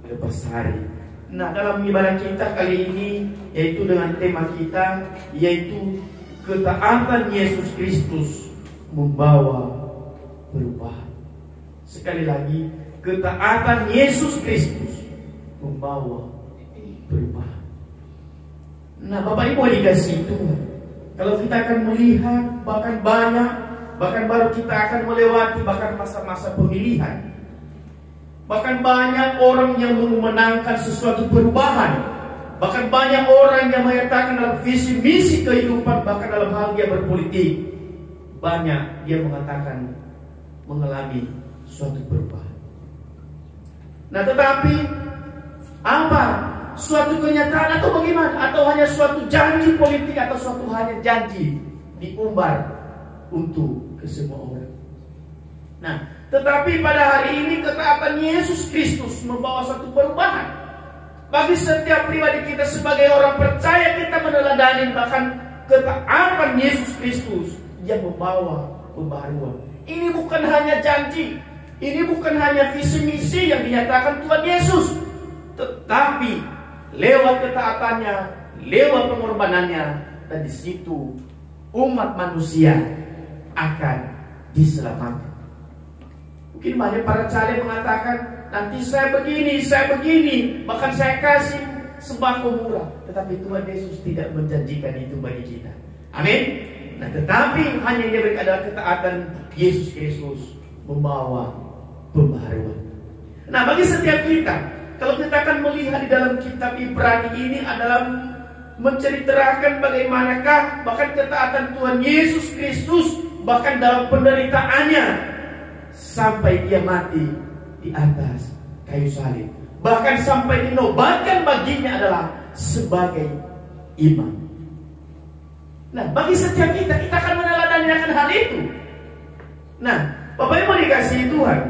lepas hari. Nah, dalam ibadah kita kali ini, yaitu dengan tema kita, yaitu ketaatan Yesus Kristus membawa perubahan. Sekali lagi, ketaatan Yesus Kristus membawa perubahan. Nah, Bapak Ibu dikasih Tuhan, kalau kita akan melihat bahkan banyak, bahkan baru kita akan melewati bahkan masa-masa pemilihan, bahkan banyak orang yang memenangkan sesuatu perubahan, bahkan banyak orang yang menyatakan dalam visi misi kehidupan, bahkan dalam hal dia berpolitik, banyak dia mengatakan mengalami suatu perubahan. Nah, tetapi apa? Suatu kenyataan atau bagaimana? Atau hanya suatu janji politik, atau suatu hanya janji diumbar untuk ke semua orang? Nah, tetapi pada hari ini ketaatan Yesus Kristus membawa suatu perubahan. Bagi setiap pribadi kita sebagai orang percaya, kita meneladani bahkan ketaatan Yesus Kristus yang membawa pembaharuan. Ini bukan hanya janji, ini bukan hanya visi misi yang dinyatakan Tuhan Yesus, tetapi lewat ketaatannya, lewat pengorbanannya, dan di situ umat manusia akan diselamatkan. Mungkin banyak para caleg mengatakan, nanti saya begini, bahkan saya kasih sembako murah. Tetapi Tuhan Yesus tidak menjanjikan itu bagi kita. Amin. Nah, tetapi hanya yang diberikan adalah ketaatan Yesus Kristus membawa pembaharuan. Nah, bagi setiap kita, kalau kita akan melihat di dalam kitab Ibrani ini adalah menceritakan bagaimanakah bahkan ketaatan Tuhan Yesus Kristus bahkan dalam penderitaannya, sampai dia mati di atas kayu salib, bahkan sampai dinobatkan baginya adalah sebagai imam. Nah, bagi setiap kita akan meneladani akan hal itu. Nah, Bapak Ibu dikasihi Tuhan,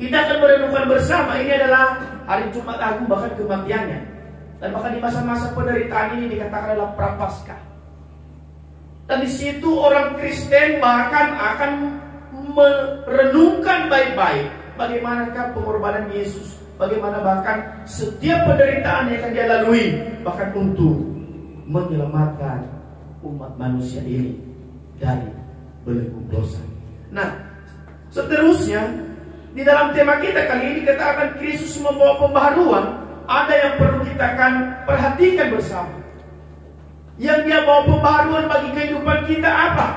kita akan merenungkan bersama. Ini adalah hari Jumat Agung, bahkan kematiannya, dan bahkan di masa-masa penderitaan ini dikatakan adalah Prapaskah. Dan di situ orang Kristen bahkan akan merenungkan baik-baik bagaimanakah pengorbanan Yesus, bagaimana bahkan setiap penderitaan yang akan dia lalui, bahkan untuk menyelamatkan umat manusia ini dari belenggu dosa. Nah, seterusnya di dalam tema kita kali ini, ketaatan Kristus membawa pembaharuan, ada yang perlu kita akan perhatikan bersama. Yang dia bawa pembaharuan bagi kehidupan kita apa?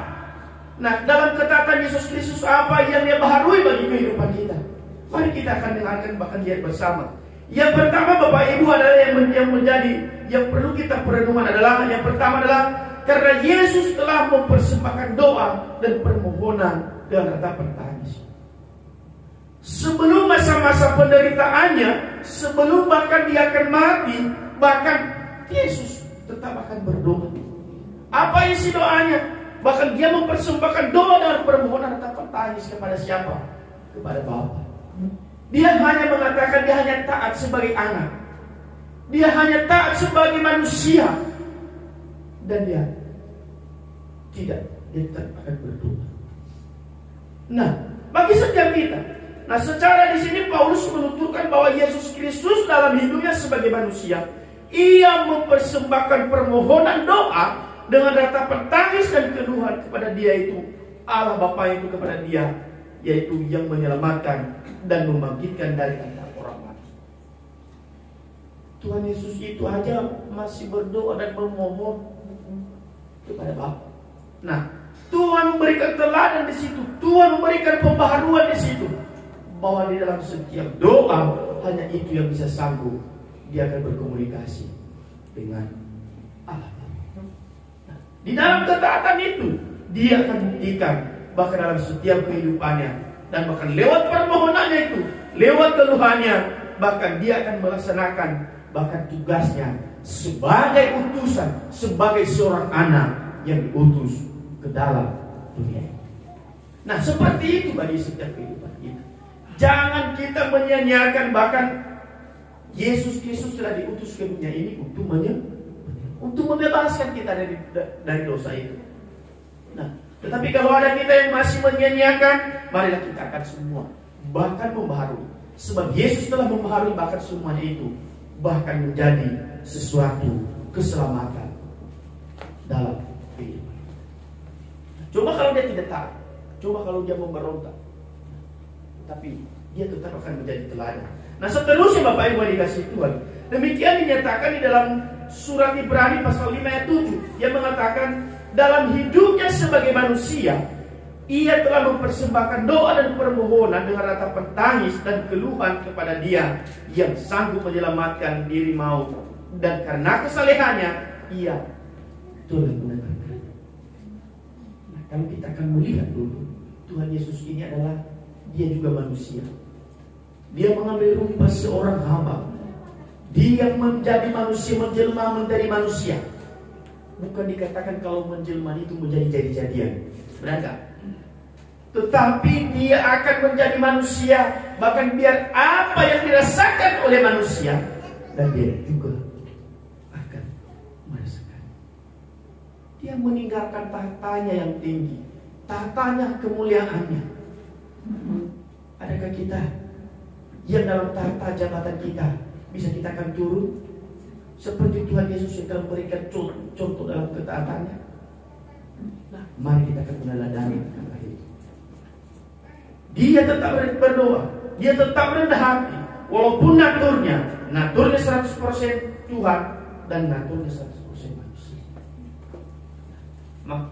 Nah, dalam ketaatan Yesus Kristus apa yang dia baharui bagi kehidupan kita? Mari kita akan dengarkan bahkan lihat bersama. Yang pertama Bapak Ibu adalah yang perlu kita perenungan adalah, yang pertama adalah karena Yesus telah mempersembahkan doa dan permohonan dengan ratapan tangis. Sebelum masa-masa penderitaannya, sebelum bahkan dia akan mati, bahkan Yesus tetap akan berdoa. Apa isi doanya? Bahkan dia mempersembahkan doa dan permohonan ratapan tangis kepada siapa? Kepada Bapa. Dia hanya mengatakan dia hanya taat sebagai anak. Dia hanya taat sebagai manusia. Dan dia tetap akan berdoa. Nah, bagi setiap kita, nah secara di sini Paulus menuturkan bahwa Yesus Kristus dalam hidupnya sebagai manusia, ia mempersembahkan permohonan doa dengan ratapan tangis dan keluhan kepada dia itu Allah Bapa itu kepada dia, yaitu yang menyelamatkan dan membangkitkan dari antara orang mati. Tuhan Yesus itu aja masih berdoa dan memohon kepada Bapa. Nah, Tuhan memberikan teladan di situ, Tuhan memberikan pembaharuan di situ, bahwa di dalam setiap doa hanya itu yang bisa sanggup dia akan berkomunikasi dengan Allah. Di dalam ketaatan itu, dia akan buktikan bahkan dalam setiap kehidupannya, dan bahkan lewat permohonannya itu, lewat keluhannya, bahkan dia akan melaksanakan bahkan tugasnya sebagai utusan, sebagai seorang anak yang diutus ke dalam dunia. Nah, seperti itu bagi setiap kehidupan kita. Jangan kita menyia-nyiakan bahkan Yesus Kristus telah diutus ke dunia ini untuk membebaskan kita dari dosa itu. Nah, tetapi kalau ada kita yang masih menyia-nyiakan, marilah kita akan semua bahkan membaharui. Sebab Yesus telah membaharui bahkan semuanya itu, bahkan menjadi sesuatu keselamatan dalam kehidupan. Coba kalau dia tidak taat, coba kalau dia memberontak, tapi dia tetap akan menjadi teladan. Nah seterusnya Bapak Ibu yang dikasihi Tuhan, demikian dinyatakan di dalam surat Ibrani pasal 5 ayat 7. Dia mengatakan dalam hidupnya sebagai manusia, ia telah mempersembahkan doa dan permohonan dengan ratapan tangis dan keluhan kepada Dia yang sanggup menyelamatkan diri maut, dan karena kesalehannya ia telah mendengarkan. Nah, kalau kita akan melihat dulu, Tuhan Yesus ini adalah Dia juga manusia. Dia mengambil rupa seorang hamba. Dia menjadi manusia, menjelma menjadi manusia. Bukan dikatakan kalau menjelma itu menjadi jadi-jadian, benar gak? Tetapi dia akan menjadi manusia, bahkan biar apa yang dirasakan oleh manusia, dan dia juga akan merasakan. Dia meninggalkan tahtanya yang tinggi, tahtanya kemuliaannya. Adakah kita yang dalam tahta jabatan kita bisa kita akan turun seperti Tuhan Yesus yang telah memberikan contoh dalam ketaatannya? Nah, mari kita akan meneladani hal itu. Dia tetap berdoa, dia tetap rendah hati, walaupun naturnya 100% Tuhan dan naturnya 100% manusia.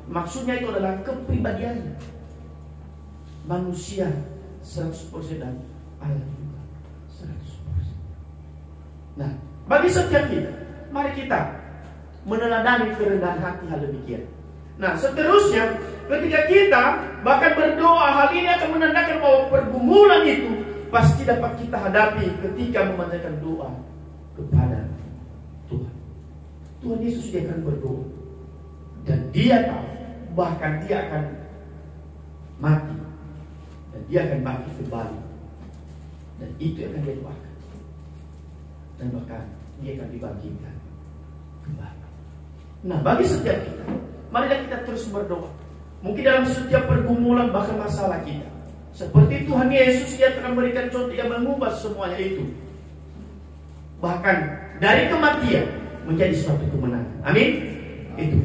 Maksudnya itu adalah kepribadiannya. Manusia 100% dan Allah juga 100%. Nah, bagi setiap kita, mari kita meneladani kerendahan hati hal demikian. Nah, seterusnya ketika kita bahkan berdoa, hal ini akan menandakan bahwa pergumulan itu pasti dapat kita hadapi ketika memanjatkan doa kepada Tuhan. Tuhan Yesus dia akan berdoa, dan dia tahu bahkan dia akan mati dan dia akan bangkit kembali, dan itu akan dia doakan, dan bahkan dia akan dibangkitkan kembali. Nah, bagi setiap kita, marilah kita terus berdoa. Mungkin dalam setiap pergumulan bahkan masalah kita, seperti Tuhan Yesus, dia telah memberikan contoh yang mengubah semuanya itu, bahkan dari kematian menjadi suatu kemenangan. Amin. Itu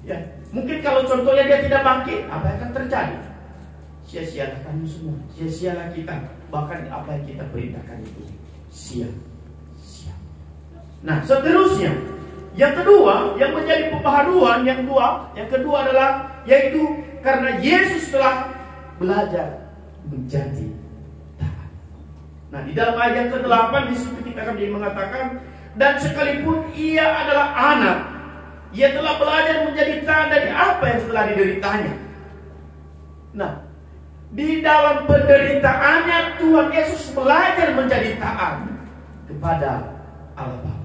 ya, mungkin kalau contohnya dia tidak bangkit, apa yang akan terjadi? Sia-sialah kamu semua, sia-sialah kita, bahkan apa yang kita perintahkan itu sia-sia. Nah, seterusnya yang kedua, yang menjadi pembaharuan yang kedua adalah yaitu karena Yesus telah belajar menjadi taat. Nah, di dalam ayat yang ke-8 di situ kita akan mengatakan, dan sekalipun ia adalah anak, ia telah belajar menjadi taat dari apa yang telah dideritanya. Nah, di dalam penderitaannya Tuhan Yesus belajar menjadi taat kepada Allah Bapa.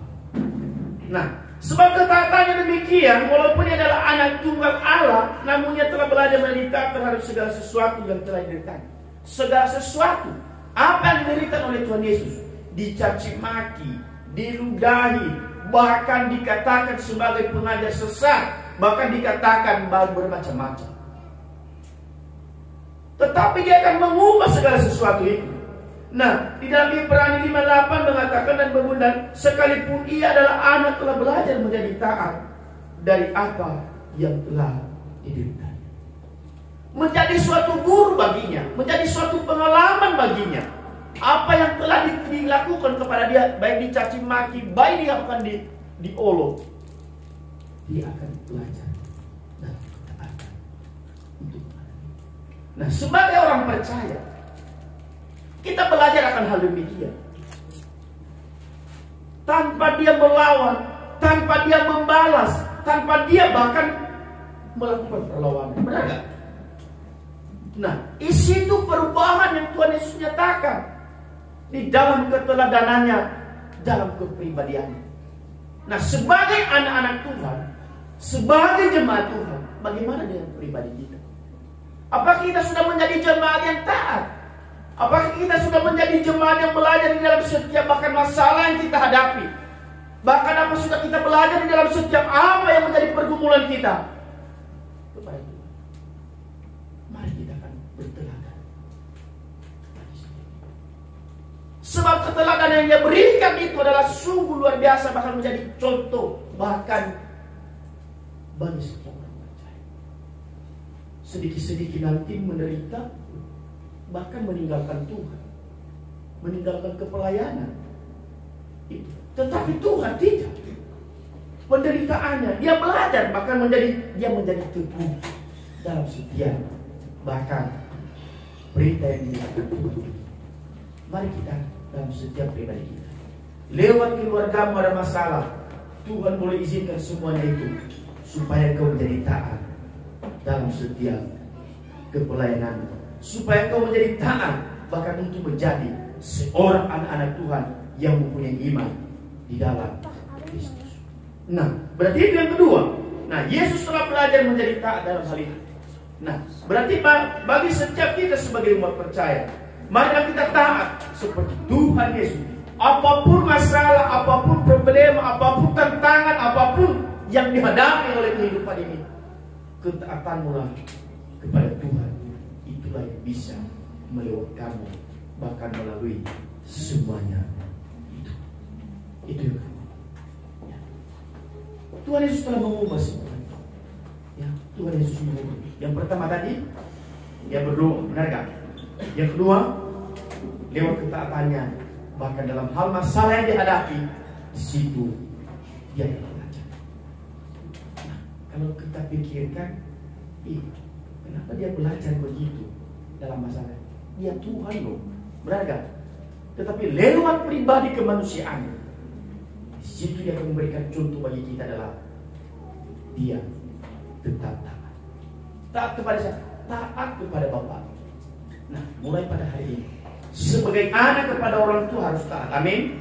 Nah, sebab ketaatannya demikian, walaupun dia adalah anak tunggal Allah, namun ia telah belajar menjadi taat terhadap segala sesuatu yang telah dideritakan. Segala sesuatu apa yang dideritakan oleh Tuhan Yesus, dicaci maki, diludahi, bahkan dikatakan sebagai pengajar sesat, bahkan dikatakan bermacam-macam. Tetapi dia akan mengubah segala sesuatu itu. Nah, di dalam Ibrani 5:8 mengatakan dan berbundan, sekalipun ia adalah anak, telah belajar menjadi taat dari apa yang telah diderita. Menjadi suatu guru baginya, menjadi suatu pengalaman baginya. Apa yang telah dilakukan kepada dia, baik dicaci maki, baik dia akan diolok, dia akan belajar dan ketaatan untuk. Nah, sebagai orang percaya, kita belajar akan hal demikian. Tanpa dia melawan, tanpa dia membalas, tanpa dia bahkan melakukan perlawanan. Benar gak? Nah, isi itu perubahan yang Tuhan Yesus nyatakan di dalam keteladanannya, dalam kepribadiannya. Nah, sebagai anak-anak Tuhan, sebagai jemaat Tuhan, bagaimana dengan pribadi kita? Apakah kita sudah menjadi jemaat yang taat? Apakah kita sudah menjadi jemaat yang belajar di dalam setiap bahkan masalah yang kita hadapi? Bahkan apa sudah kita belajar di dalam setiap apa yang menjadi pergumulan kita? Kepada Tuhan. Mari kita akan berteladan. Sebab keteladanan yang dia berikan itu adalah sungguh luar biasa, bahkan menjadi contoh bahkan bagi setiap orang percaya. Sedikit-sedikit nanti menderita, bahkan meninggalkan Tuhan, meninggalkan kepelayanan. Tetapi Tuhan tidak. Penderitaannya, dia belajar, bahkan dia menjadi teguh dalam setiap bahkan berita yang dinyatakan Tuhan. Mari kita dalam setiap pribadi kita, lewat keluargamu ada masalah, Tuhan boleh izinkan semuanya itu supaya kau menjadi taat dalam setiap kepelayanan, supaya kau menjadi taat bahkan untuk menjadi seorang anak-anak Tuhan yang mempunyai iman di dalam Kristus. Nah, berarti itu yang kedua. Nah, Yesus telah belajar menjadi taat dalam hal itu. Nah, berarti bagi setiap kita sebagai umat percaya, mari kita taat seperti Tuhan Yesus. Apapun masalah, apapun problema, apapun tantangan, apapun yang dihadapi oleh kehidupan ini, ketaatanmu kepada Tuhan, itulah yang bisa melewatkanmu bahkan melalui semuanya itu. Ya. Tuhan Yesus telah mengubah semuanya. Ya, Tuhan Yesus mengubah. Yang pertama tadi, dia berdoa, benar gak? Yang kedua, lewat ketaatannya, bahkan dalam hal masalah yang dihadapi, di situ dia belajar. Nah, kalau kita pikirkan, kenapa dia belajar begitu dalam masalah? Dia Tuhan loh, benar gak? Tetapi lewat pribadi kemanusiaan, di situ dia akan memberikan contoh bagi kita adalah dia tetap taat. Taat kepada siapa? Taat kepada Bapa. Nah, mulai pada hari ini, sebagai anak kepada orang tua harus taat. Amin.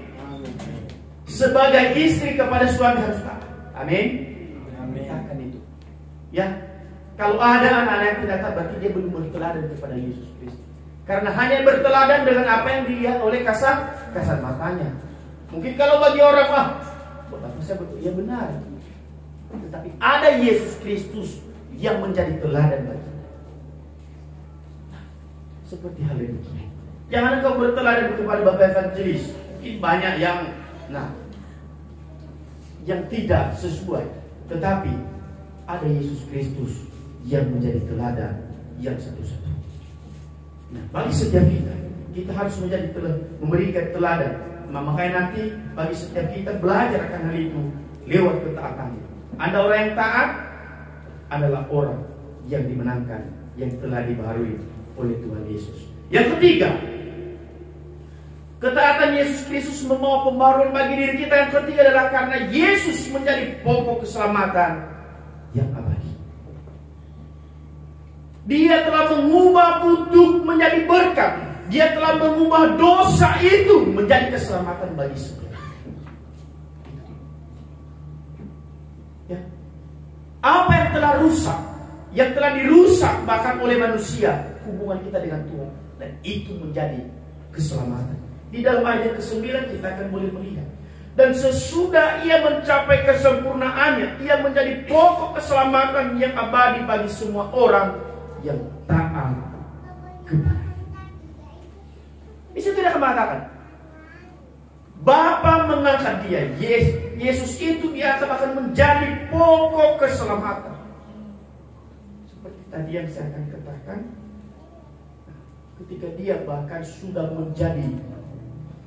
Sebagai istri kepada suami harus taat. Amin. Amin. Itu. Ya, kalau ada anak-anak yang tidak taat, berarti dia belum berteladan kepada Yesus Kristus. Karena hanya berteladan dengan apa yang dilihat oleh kasar matanya. Mungkin kalau bagi orang, betapa saya betul, ya benar. Tetapi ada Yesus Kristus yang menjadi teladan bagi kita. Seperti hal ini. Jangan engkau berteladan kepada Bapak Evangelis. Mungkin banyak yang tidak sesuai. Tetapi ada Yesus Kristus yang menjadi teladan yang satu-satu. Nah, bagi setiap kita harus menjadi memberikan teladan. Makanya nanti bagi setiap kita belajar akan hal itu lewat ketaatannya. Anda orang yang taat adalah orang yang dimenangkan, yang telah dibaharui oleh Tuhan Yesus. Yang ketiga, ketaatan Yesus Kristus membawa pembaruan bagi diri kita. Yang ketiga adalah karena Yesus menjadi pokok keselamatan yang abadi. Dia telah mengubah untuk menjadi berkat. Dia telah mengubah dosa itu menjadi keselamatan bagi semua. Ya. Apa yang telah rusak, yang telah dirusak bahkan oleh manusia, hubungan kita dengan Tuhan, dan itu menjadi keselamatan. Di dalam ayat ke-9 kita akan boleh melihat, dan sesudah ia mencapai kesempurnaannya, ia menjadi pokok keselamatan yang abadi bagi semua orang yang taat kepada. Di situ dia mengatakan, Bapa mengangkat dia, Yesus itu dia akan menjadi pokok keselamatan. Seperti tadi yang saya akan katakan, ketika dia bahkan sudah menjadi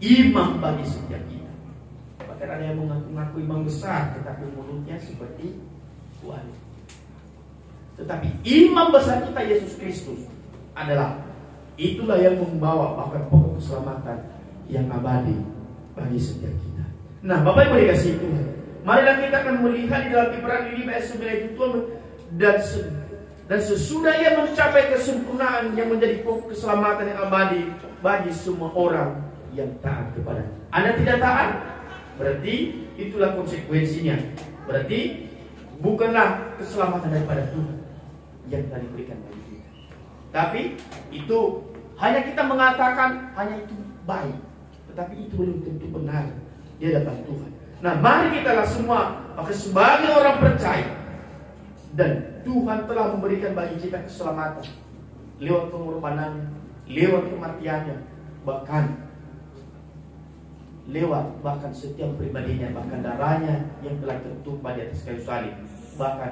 imam bagi setiap kita. Bahkan ada yang mengaku imam besar, tetapi mulutnya seperti Tuhan. Tetapi imam besar kita Yesus Kristus adalah, itulah yang membawa bahkan pokok keselamatan yang abadi bagi setiap kita. Nah, Bapak Ibu dikasih Tuhan, marilah kita akan melihat di dalam Ibrani 5 ayat 9 itu, dan sesudah ia mencapai kesempurnaan yang menjadi pokok keselamatan yang abadi bagi semua orang yang taat kepada. Anda tidak taat, berarti itulah konsekuensinya. Berarti bukanlah keselamatan daripada Tuhan yang telah diberikan bagi kita. Tapi itu hanya kita mengatakan hanya itu baik, tetapi itu belum tentu benar di hadapan Tuhan. Nah, mari kita semua sebagai orang percaya, dan Tuhan telah memberikan bagi kita keselamatan lewat pengorbanannya, lewat kematiannya, bahkan lewat bahkan setiap pribadinya, bahkan darahnya yang telah tertumpah di atas kayu salib. Bahkan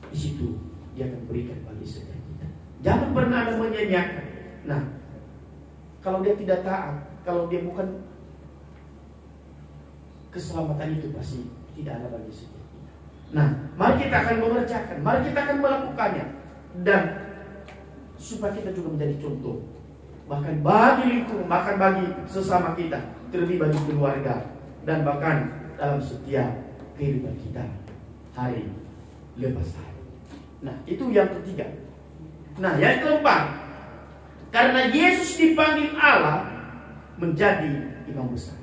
di situ dia akan berikan bagi setiap kita. Jangan pernah ada menyanyiakan. Nah, kalau dia tidak taat, kalau dia bukan, keselamatan itu pasti tidak ada bagi setiap kita. Nah, mari kita akan mengerjakan, mari kita akan melakukannya, dan supaya kita juga menjadi contoh, bahkan bagi lingkungan, bahkan bagi sesama kita, terlebih bagi keluarga, dan bahkan dalam setiap kehidupan kita hari lepas hari. Nah, itu yang ketiga. Nah, yang keempat, karena Yesus dipanggil Allah menjadi imam besar.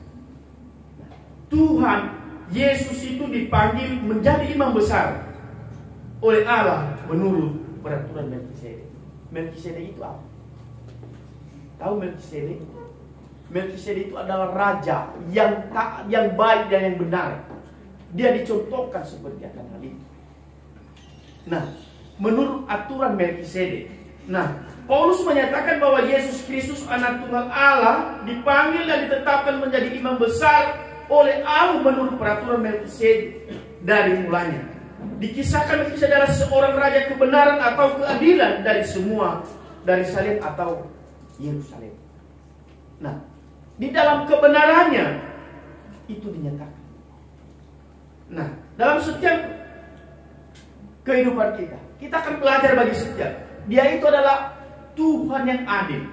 Nah, Tuhan Yesus itu dipanggil menjadi imam besar oleh Allah menurut peraturan Melkisedek. Melkisedek itu apa? Tahu Melkisedek? Melkisedek itu adalah raja yang baik dan yang benar. Dia dicontohkan seperti akan hal itu. Nah, menurut aturan Melkisedek. Nah, Paulus menyatakan bahwa Yesus Kristus anak Tuhan Allah dipanggil dan ditetapkan menjadi imam besar oleh Allah menurut peraturan Melkisedek dari mulanya. Dikisahkan Melkisedek adalah seorang raja kebenaran atau keadilan dari Salem atau Yerusalem. Nah, di dalam kebenarannya itu dinyatakan. Nah, dalam setiap kehidupan kita akan belajar bagi setiap. Dia itu adalah Tuhan yang adil,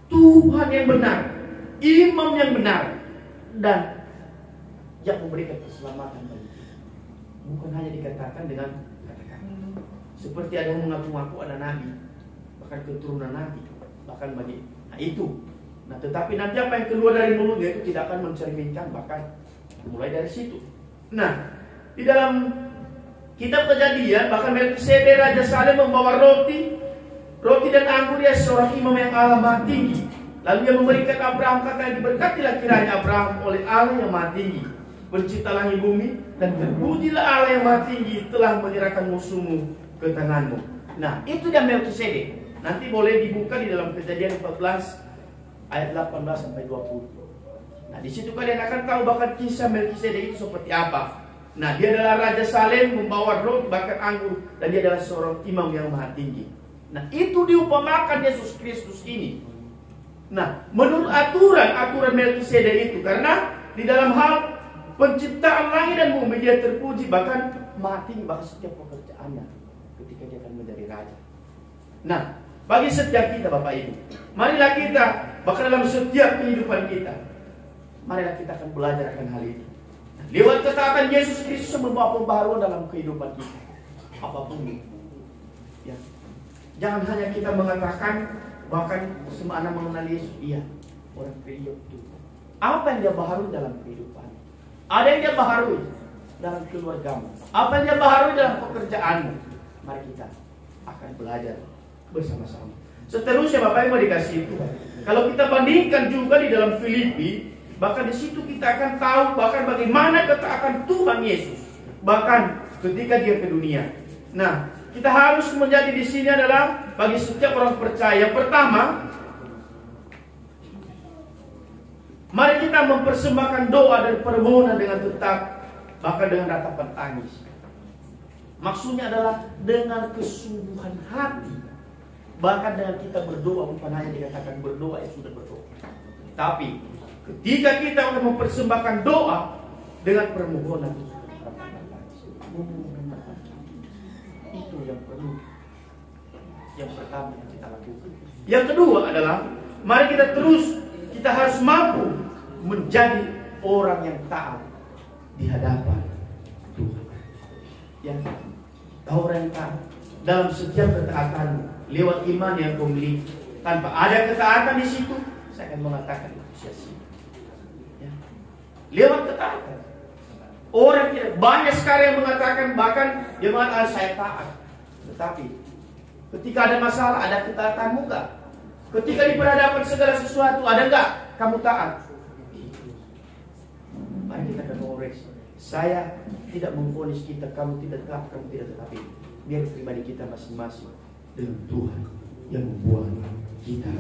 Tuhan yang benar, imam yang benar, dan yang memberikan keselamatan bagi kita. Bukan hanya dikatakan dengan kata-kata. Seperti ada yang mengaku-ngaku ada nabi, bahkan keturunan nabi, bahkan bagi itu. Nah, tetapi nanti apa yang keluar dari mulutnya itu tidak akan mencerminkan, bahkan mulai dari situ. Nah, di dalam kitab Kejadian, bahkan Melkisedek Raja Salem membawa roti dan anggur, dia seorang imam yang Allah Maha Tinggi. Lalu dia memberikan Abraham, kata, diberkatilah kiranya Abraham oleh Allah yang Maha Tinggi, pencipta langit bumi, dan terpujilah Allah yang Maha Tinggi telah menyerahkan musuhmu ke tanganmu. Nah, itu dia Melkisedek. Nanti boleh dibuka di dalam Kejadian 14 ayat 18 sampai 20. Nah, di situ kalian akan tahu bahkan kisah Melkisedek itu seperti apa. Nah, dia adalah Raja Salem membawa roti bahkan anggur, dan dia adalah seorang imam yang Maha Tinggi. Nah, itu diumpamakan Yesus Kristus ini. Nah, menurut aturan Melkisedek itu, karena di dalam hal penciptaan langit dan bumi dia terpuji, bahkan Maha Tinggi, bahkan setiap pekerjaannya ketika dia akan menjadi raja. Nah, bagi setiap kita Bapak Ibu, marilah kita, bahkan dalam setiap kehidupan kita, marilah kita akan belajar akan hal itu. Lewat ketaatan Yesus Kristus membawa pembaharuan dalam kehidupan kita. Apapun itu. Ya. Jangan hanya kita mengatakan, bahkan semana mengenal Yesus, iya, orang Kriok itu. Apa yang dia baharui dalam kehidupan? Ada yang dia baharui dalam keluargamu. Apa yang dia baharui dalam pekerjaanmu? Mari kita akan belajar bersama-sama. Seterusnya Bapak Ibu dikasih Tuhan. Kalau kita bandingkan juga di dalam Filipi, bahkan di situ kita akan tahu bahkan bagaimana ketaatan Tuhan Yesus bahkan ketika dia ke dunia. Nah, kita harus menjadi di sini adalah bagi setiap orang percaya. Pertama, mari kita mempersembahkan doa dan permohonan dengan tetap, bahkan dengan ratapan tangis. Maksudnya adalah dengan kesungguhan hati. Bahkan dengan kita berdoa, bukan hanya dikatakan berdoa, ya sudah berdoa. Tapi ketika kita mempersembahkan doa dengan permohonan, itu yang perlu. Yang pertama yang kita lakukan. Yang kedua adalah mari kita harus mampu menjadi orang yang taat di hadapan Tuhan. Yang orang yang taat dalam setiap ketaatan lewat iman yang kau miliki. Tanpa ada ketaatan di situ, saya akan mengatakan itu sia-sia. Ya. Lewat ketaatan. Orang tidak banyak sekali yang mengatakan, bahkan dia mengatakan saya taat. Tetapi ketika ada masalah, ada ketaatanmu enggak? Ketika diperhadapkan segala sesuatu, ada enggak kamu taat? Mari kita akan mengoreksi. Saya tidak memvonis kita, kamu tidak taat, kamu tidak, tetapi biar pribadi kita masing-masing dengan Tuhan yang membuat kita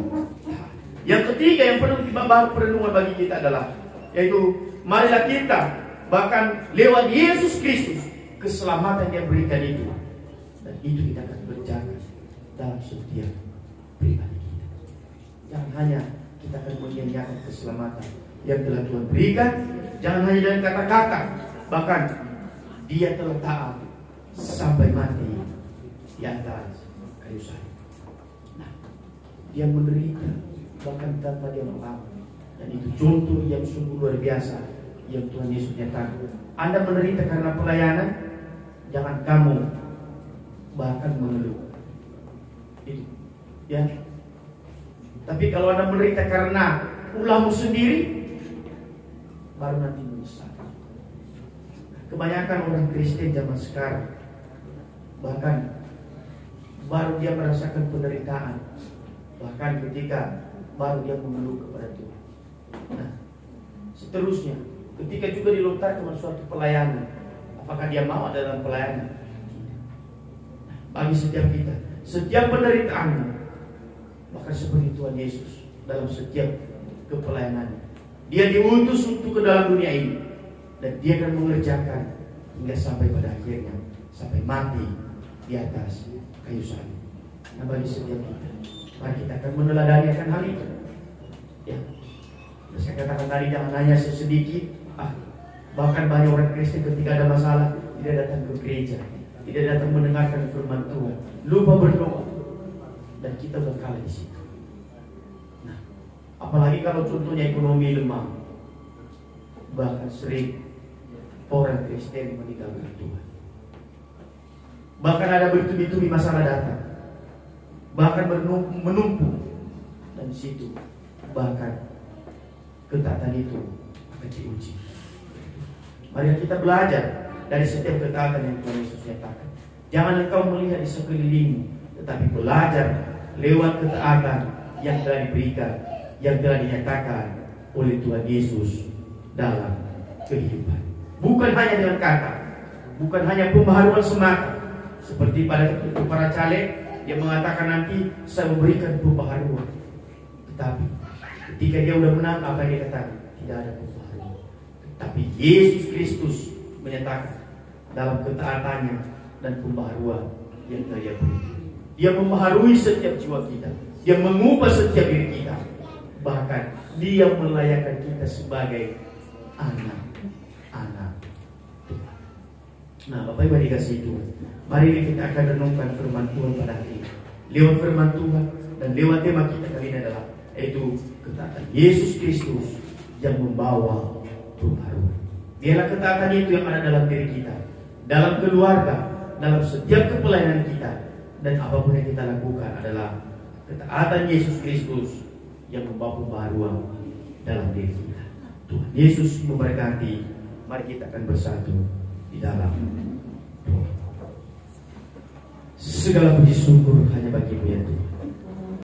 taat. Yang ketiga yang perlu dibahas perenungan bagi kita adalah Yaitu marilah kita bahkan lewat Yesus Kristus keselamatan yang berikan itu, dan itu kita akan berjaga dalam setiap pribadi kita. Jangan hanya kita akan menyanyikan keselamatan yang telah Tuhan berikan, jangan hanya dengan kata-kata, bahkan Dia telah taat sampai mati di atas kayu salib. Nah, Dia menderita bahkan tanpa Dia melawan, dan itu contoh yang sungguh luar biasa yang Tuhan Yesus nyatakan. Anda menderita karena pelayanan, jangan kamu bahkan mengeluh. Itu, ya. Tapi kalau Anda menderita karena ulahmu sendiri, baru nanti menyesal. Kebanyakan orang Kristen zaman sekarang bahkan baru dia merasakan penderitaan, bahkan ketika baru dia mengeluh kepada Tuhan. Nah, seterusnya ketika juga dilontarkan suatu pelayanan, apakah dia mau ada dalam pelayanan? Bagi setiap kita, setiap penderitaanmu, maka seperti Tuhan Yesus dalam setiap kepelayanannya, Dia diutus untuk ke dalam dunia ini, dan Dia akan mengerjakan hingga sampai pada akhirnya, sampai mati di atas kayu salib. Nah, bagi setiap kita, mari kita akan meneladani akan hal itu. Ya, saya katakan tadi, jangan hanya sedikit. Bahkan banyak orang Kristen ketika ada masalah tidak datang ke gereja, tidak datang mendengarkan firman Tuhan, lupa berdoa, dan kita berkalah di situ. Nah, apalagi kalau contohnya ekonomi lemah, bahkan sering orang Kristen meninggalkan Tuhan. Bahkan ada bertubi-tubi masalah datang, bahkan menumpuk, dan di situ bahkan ketaatan itu akan diuji. Mari kita belajar dari setiap ketaatan yang Tuhan Yesus nyatakan. Jangan engkau melihat di sekelilingmu, tetapi belajar lewat ketaatan yang telah diberikan, yang telah dinyatakan oleh Tuhan Yesus dalam kehidupan. Bukan hanya dengan kata, bukan hanya pembaharuan semata, seperti pada para caleg yang mengatakan nanti saya memberikan pembaharuan, tetapi ketika dia sudah menang, apa yang dia katakan? Tidak ada pembaharuan. Tapi Yesus Kristus menyatakan dalam ketaatannya dan pembaharuan yang telah Dia beri. Dia membaharui setiap jiwa kita, Dia mengubah setiap diri kita, bahkan Dia melayakkan kita sebagai anak-anak Tuhan. Nah, Bapak Ibu dikasih Tuhan, mari kita akan renungkan firman Tuhan pada hari ini. Lewat firman Tuhan dan lewat tema kita kali ini adalah yaitu ketaatan Yesus Kristus yang membawa pembaharuan. Biarlah ketaatan itu yang ada dalam diri kita, dalam keluarga, dalam setiap kepelayanan kita, dan apapun yang kita lakukan adalah ketaatan Yesus Kristus yang membawa pembaharuan dalam diri kita. Tuhan Yesus memberkati. Mari kita akan bersatu di dalam doa. Segala puji syukur hanya bagi-Mu ya Tuhan.